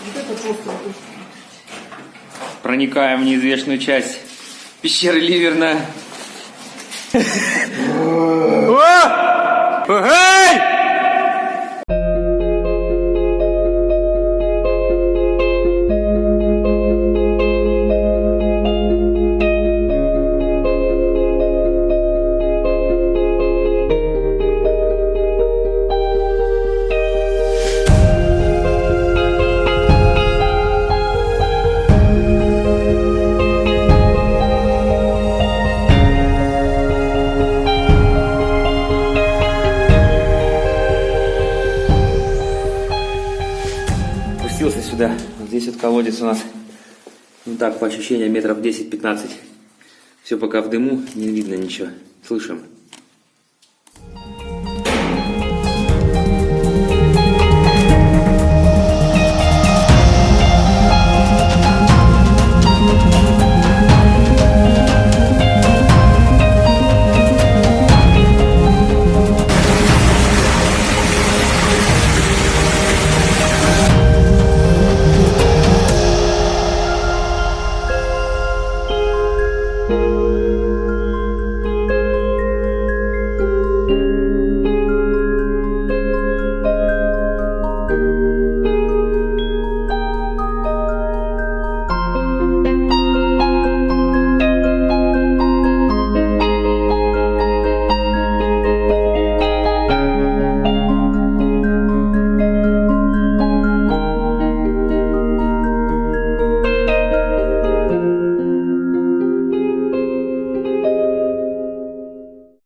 Вот это просто... Проникаем в неизвестную часть пещеры Ливерна. Спустился сюда. Вот здесь вот колодец у нас. Ну так, по ощущениям, метров 10-15. Все пока в дыму, не видно ничего. Слышим.